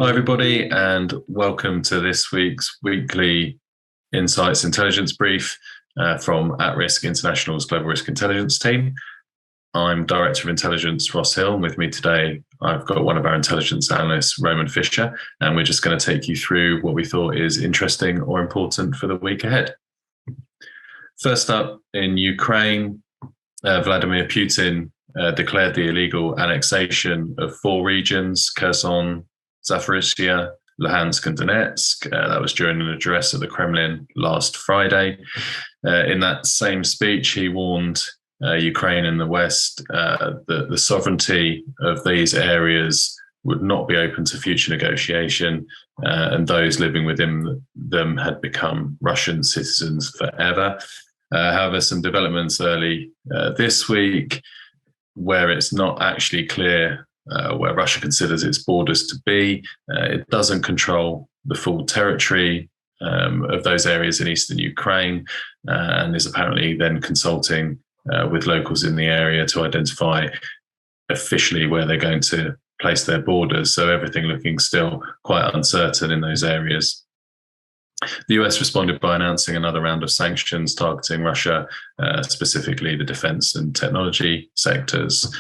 Hi, everybody, and welcome to this week's weekly Insights Intelligence Brief from At Risk International's Global Risk Intelligence team. I'm Director of Intelligence, Ross Hill, and with me today, I've got one of our intelligence analysts, Roman Fisher, and we're just going to take you through what we thought is interesting or important for the week ahead. First up, in Ukraine, Vladimir Putin declared the illegal annexation of 4 regions: Kherson, Zaporizhzhia, Luhansk and Donetsk. That was during an address at the Kremlin last Friday. In that same speech, he warned Ukraine and the West that the sovereignty of these areas would not be open to future negotiation, and those living within them had become Russian citizens forever. However, some developments early this week where it's not actually clear where Russia considers its borders to be. It doesn't control the full territory of those areas in eastern Ukraine, and is apparently then consulting with locals in the area to identify officially where they're going to place their borders. So everything looking still quite uncertain in those areas. The US responded by announcing another round of sanctions targeting Russia, specifically the defense and technology sectors.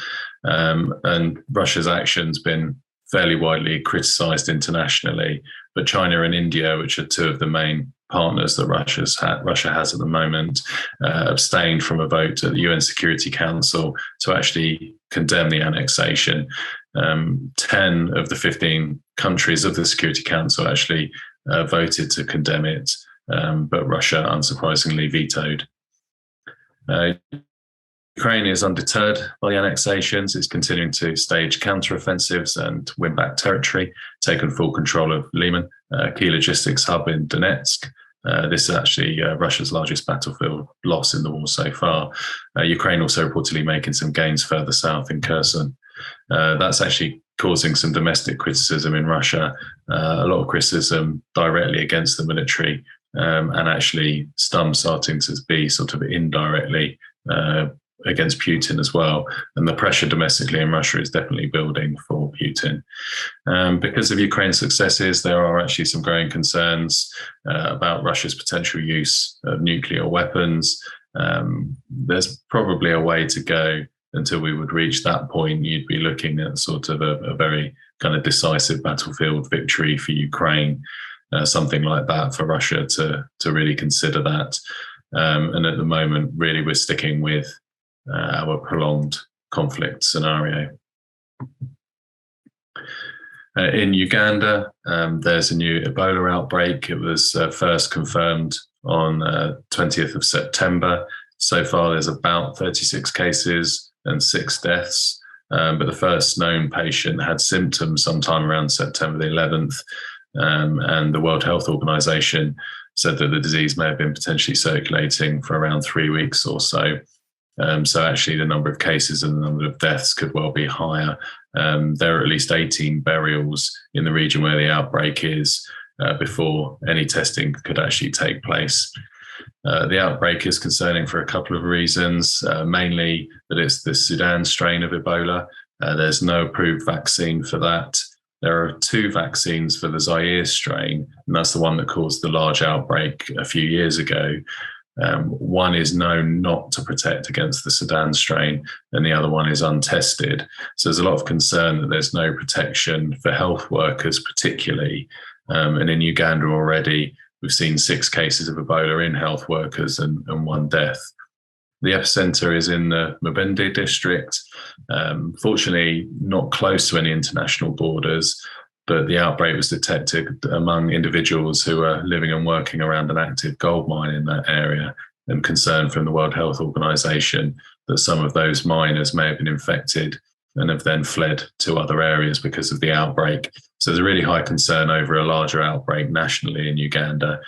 And Russia's actions been fairly widely criticized internationally, but China and India, which are 2 of the main partners that Russia has at the moment, abstained from a vote at the UN Security Council to actually condemn the annexation. 10 of the 15 countries of the Security Council actually voted to condemn it, but Russia unsurprisingly vetoed. Ukraine is undeterred by the annexations. It's continuing to stage counteroffensives and win back territory, taken full control of Liman, a key logistics hub in Donetsk. This is actually Russia's largest battlefield loss in the war so far. Ukraine also reportedly making some gains further south in Kherson. That's actually causing some domestic criticism in Russia, a lot of criticism directly against the military, and actually some starting to be sort of indirectly against Putin as well. And the pressure domestically in Russia is definitely building for Putin. Because of Ukraine's successes, there are actually some growing concerns about Russia's potential use of nuclear weapons. There's probably a way to go until we would reach that point. You'd be looking at sort of a very kind of decisive battlefield victory for Ukraine, something like that for Russia to really consider that. And at the moment, really, we're sticking with our prolonged conflict scenario. In Uganda, there's a new Ebola outbreak. It was first confirmed on 20th of September. So far, there's about 36 cases and 6 deaths. But the first known patient had symptoms sometime around September the 11th. And the World Health Organization said that the disease may have been potentially circulating for around 3 weeks or so. So actually the number of cases and the number of deaths could well be higher. There are at least 18 burials in the region where the outbreak is before any testing could actually take place. The outbreak is concerning for a couple of reasons, mainly that it's the Sudan strain of Ebola. There's no approved vaccine for that. There are 2 vaccines for the Zaire strain, and that's the one that caused the large outbreak a few years ago. One is known not to protect against the Sudan strain, and the other one is untested. So there's a lot of concern that there's no protection for health workers, particularly. And in Uganda already, we've seen 6 cases of Ebola in health workers and 1 death. The epicenter is in the Mubende district. Fortunately, not close to any international borders, but the outbreak was detected among individuals who are living and working around an active gold mine in that area, and concern from the World Health Organization that some of those miners may have been infected and have then fled to other areas because of the outbreak. So there's a really high concern over a larger outbreak nationally in Uganda,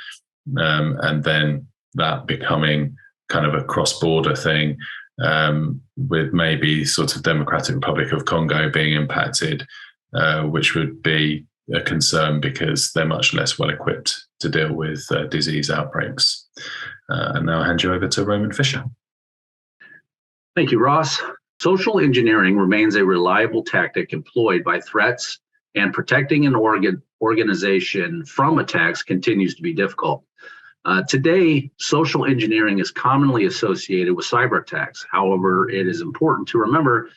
and then that becoming kind of a cross-border thing, with maybe sort of Democratic Republic of Congo being impacted, which would be a concern because they're much less well equipped to deal with disease outbreaks. And now I'll hand you over to Roman Fisher. Thank you, Ross. Social engineering remains a reliable tactic employed by threats and protecting an organization from attacks continues to be difficult. Today, social engineering is commonly associated with cyber attacks. However, it is important to remember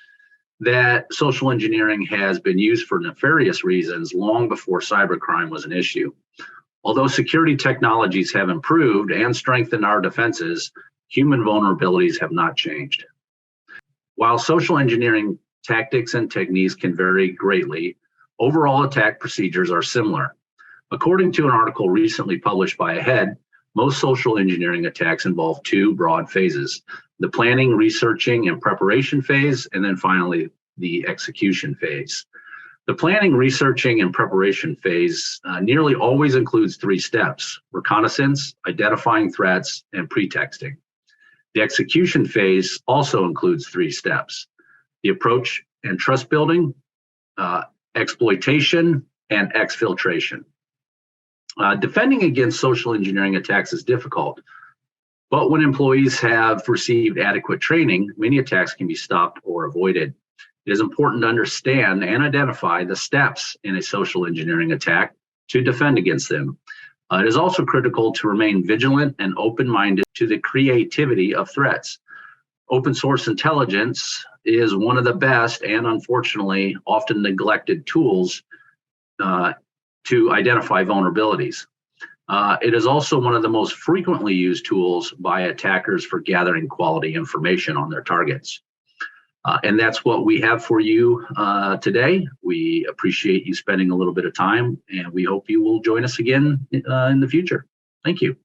that social engineering has been used for nefarious reasons long before cybercrime was an issue. Although security technologies have improved and strengthened our defenses, human vulnerabilities have not changed. While social engineering tactics and techniques can vary greatly, overall attack procedures are similar. According to an article recently published by AHEAD, most social engineering attacks involve two broad phases: the planning, researching, and preparation phase, and then finally the execution phase. The planning, researching, and preparation phase nearly always includes three steps: reconnaissance, identifying threats, and pretexting. The execution phase also includes three steps: the approach and trust building, exploitation, and exfiltration. Defending against social engineering attacks is difficult, but when employees have received adequate training, many attacks can be stopped or avoided. It is important to understand and identify the steps in a social engineering attack to defend against them. It is also critical to remain vigilant and open-minded to the creativity of threats. Open source intelligence is one of the best and unfortunately often neglected tools to identify vulnerabilities. It is also one of the most frequently used tools by attackers for gathering quality information on their targets. And that's what we have for you today. We appreciate you spending a little bit of time, and we hope you will join us again in the future. Thank you.